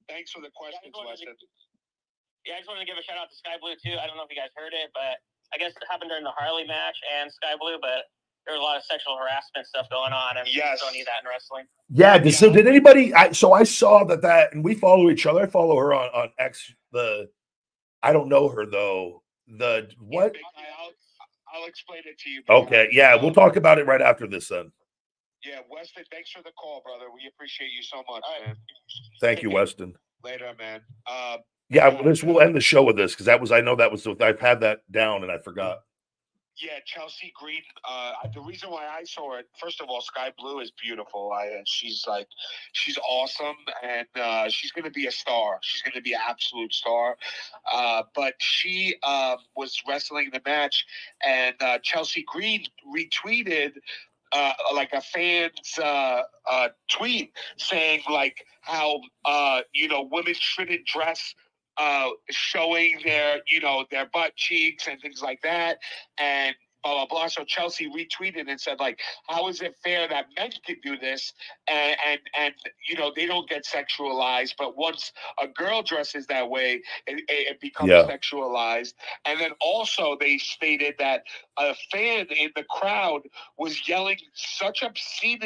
Thanks for the questions, Weston. Yeah, I just wanted to give a shout out to Skye Blue too. I don't know if you guys heard it, but I guess it happened during the Harley match and Skye Blue, but there was a lot of sexual harassment stuff going on, and Yes. you don't need that in wrestling. Yeah. So did anybody? So I saw that, and we follow each other. I follow her on X. I don't know her though. What? I'll explain it to you. Okay. Yeah, we'll talk about it right after this then. Yeah, Weston, thanks for the call, brother. We appreciate you so much, man. Thank you, Weston. Later, man. Yeah, we'll end the show with this because I know that was I've had that down and I forgot. Yeah, Chelsea Green. The reason why I saw it, first of all, Skye Blue is beautiful. She's awesome, and she's going to be a star. She's going to be an absolute star. But she was wrestling the match, and Chelsea Green retweeted like a fan's tweet saying like how women shouldn't dress showing their butt cheeks and things like that, and blah blah blah. So Chelsea retweeted and said like, how is it fair that men can do this and they don't get sexualized, but once a girl dresses that way, it becomes sexualized. And then also they stated that a fan in the crowd was yelling such obscene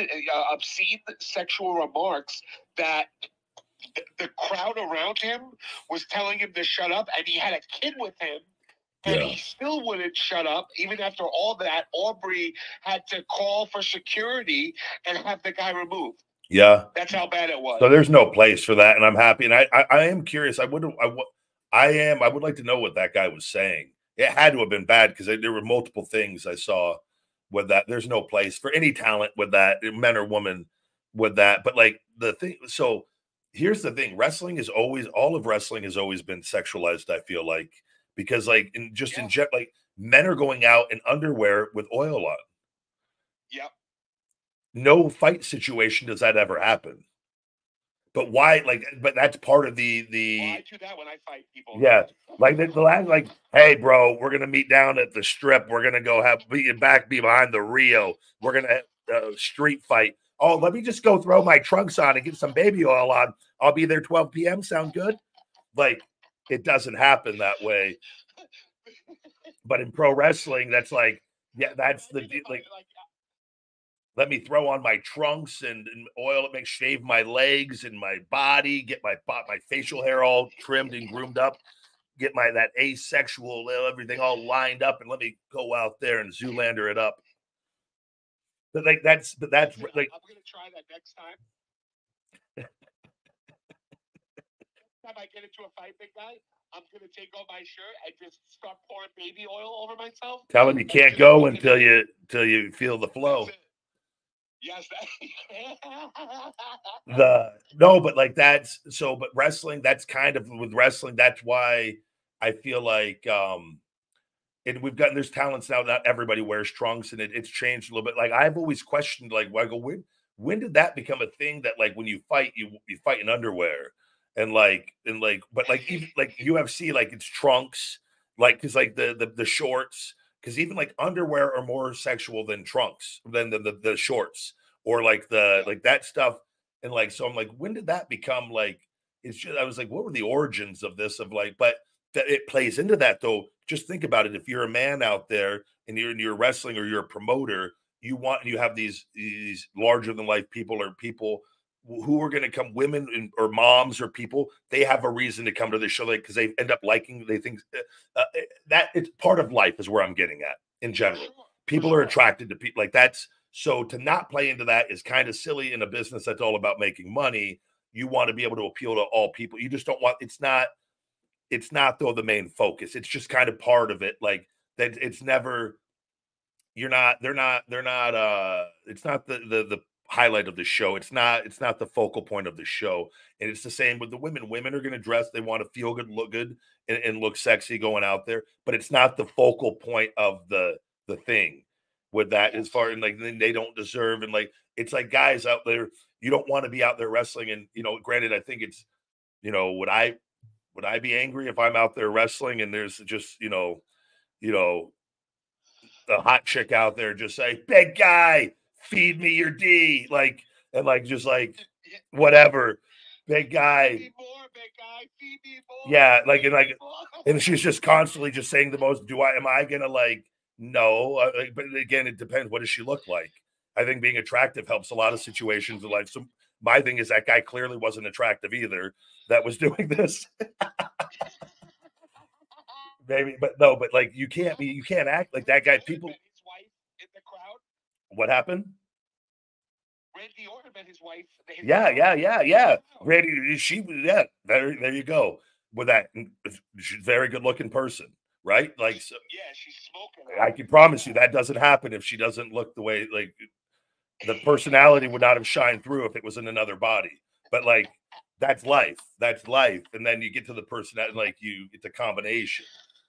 sexual remarks that the crowd around him was telling him to shut up, and he had a kid with him, and he still wouldn't shut up. Even after all that, Aubrey had to call for security and have the guy removed. Yeah, that's how bad it was. So there's no place for that, and I'm happy. And I am curious. I would like to know what that guy was saying. It had to have been bad because there were multiple things I saw with that. There's no place for any talent with that, men or women, with that. But like the thing, so. Here's the thing: all of wrestling has always been sexualized. I feel like because like in like men are going out in underwear with oil on. Yep. No fight situation does that ever happen. But why? But that's part of the. Well, I do that when I fight people. Yeah, like the last, hey, bro, we're gonna meet down at the strip. We're gonna go be behind the Rio. We're gonna street fight. Oh, let me just go throw my trunks on and get some baby oil on. I'll be there 12 p.m. Sound good? Like, it doesn't happen that way. But in pro wrestling, that's like, yeah, that's the like. Let me throw on my trunks and oil. It makes shave my legs and my body. Get my facial hair all trimmed and groomed up. Get that asexual everything all lined up, and let me go out there and Zoolander it up. But that's like I'm gonna try that next time. Time I get into a fight, big guy, I'm gonna take off my shirt and just start pouring baby oil over myself. Tell him you can't go until you feel the flow. Yes. But wrestling, that's kind of with wrestling. That's why I feel like and there's talents now. Not everybody wears trunks, and it's changed a little bit. Like I've always questioned, like, I go, when did that become a thing that like when you fight, you fight in underwear, but even like UFC, like it's trunks, like because like the shorts, because even like underwear are more sexual than trunks than the shorts or like that stuff, and like so I'm like, when did that become like? It's just I was like, what were the origins of this? Of like, but that it plays into that though. Just think about it. If you're a man out there and you're wrestling or you're a promoter, you have these larger than life people or people who are going to come, women or moms or people, they have a reason to come to the show because they end up liking, they think that it's part of life is where I'm getting at in general. People are attracted to people like that's. So to not play into that is kind of silly in a business that's all about making money. You want to be able to appeal to all people. You just don't want, it's not though the main focus. It's just kind of part of it. Like that it's never, it's not the highlight of the show. It's not the focal point of the show. And it's the same with the women. Women are going to dress. They want to feel good, look good and look sexy going out there, but it's not the focal point of the thing with that as far and like they don't deserve. And like, it's like guys out there, you don't want to be out there wrestling. And, granted, I think it's, would I be angry if I'm out there wrestling and there's just, a hot chick out there just say, big guy, feed me your D, like, and like, just like, whatever. big guy. Feed me more, big guy. Feed me more. Yeah, and she's just constantly just saying the most. Am I gonna like? No, but again, it depends. What does she look like? I think being attractive helps a lot of situations in life. So my thing is that guy clearly wasn't attractive either. That was doing this. Maybe, but no, but like you can't act like that guy. People, his wife in the crowd. What happened? Randy Orton met his wife. Yeah. Randy, there you go. With that, she's a very good looking person, right? Like, so, yeah, she's smoking. I can promise you that doesn't happen if she doesn't look the way, like, the personality would not have shined through if it was in another body. But like, that's life. And then you get to the personality, like it's a combination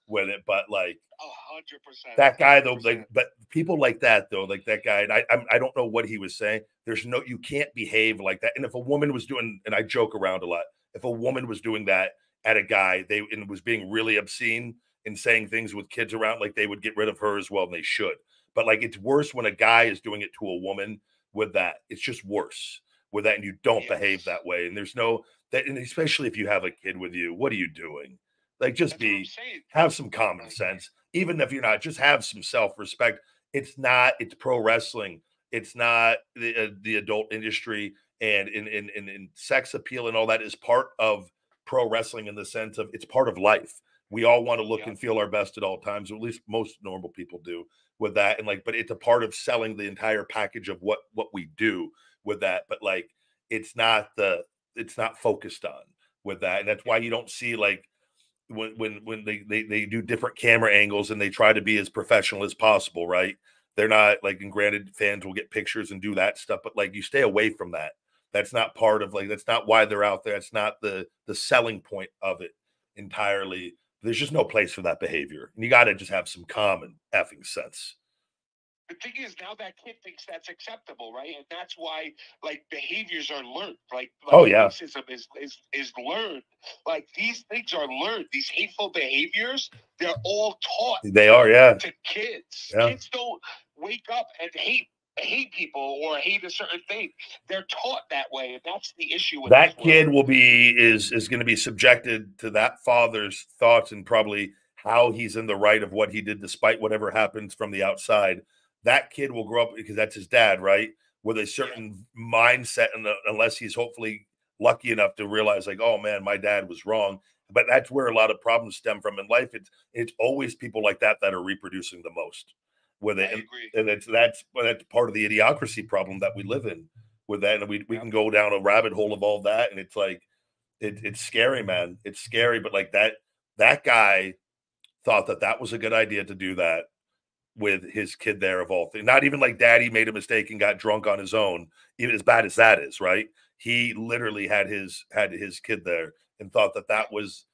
with it. But like, 100%. That guy though, like, but people like that though, like that guy, and I don't know what he was saying. You can't behave like that. And if a woman was doing, and I joke around a lot, if a woman was doing that at a guy, and was being really obscene and saying things with kids around, like they would get rid of her as well, and they should. But like, it's worse when a guy is doing it to a woman with that. It's just worse with that, and you don't behave that way. And there's no that, and especially if you have a kid with you, what are you doing? Like, just have some common sense. Even if you're not, just have some self-respect. It's pro wrestling. It's not the adult industry, and in sex appeal and all that is part of pro wrestling in the sense of it's part of life. We all want to look and feel our best at all times, or at least most normal people do with that. And like, but it's a part of selling the entire package of what we do with that. But like, it's not focused on with that. And that's why you don't see like, when they do different camera angles and they try to be as professional as possible, right? They're not like, and granted, fans will get pictures and do that stuff, but like, you stay away from that. That's not part of, like, that's not why they're out there. It's not the selling point of it entirely. There's just no place for that behavior. And you got to just have some common effing sense. The thing is, now that kid thinks that's acceptable, right? And that's why, like, behaviors are learned. Like racism is learned. Like, these things are learned. These hateful behaviors, they're all taught. They are, to kids. Yeah. Kids don't wake up and hate people or hate a certain thing. They're taught that way, and that's the issue with that kid. Is going to be subjected to that father's thoughts and probably how he's in the right of what he did, despite whatever happens from the outside. That kid will grow up, because that's his dad, right? With a certain mindset, and unless he's hopefully lucky enough to realize, like, oh man, my dad was wrong. But that's where a lot of problems stem from in life. It's always people like that are reproducing the most with it. And that's part of the idiocracy problem that we live in with that. And we can go down a rabbit hole of all that. And it's like, it's scary, man. It's scary. But like that guy thought that was a good idea to do that with his kid there, of all things. Not even like daddy made a mistake and got drunk on his own, even as bad as that is, right? He literally had his kid there and thought that was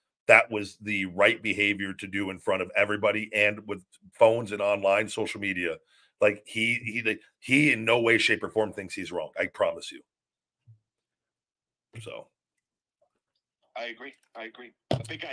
the right behavior to do in front of everybody, and with phones and online social media. Like, he in no way, shape, or form thinks he's wrong. I promise you. So I agree. I think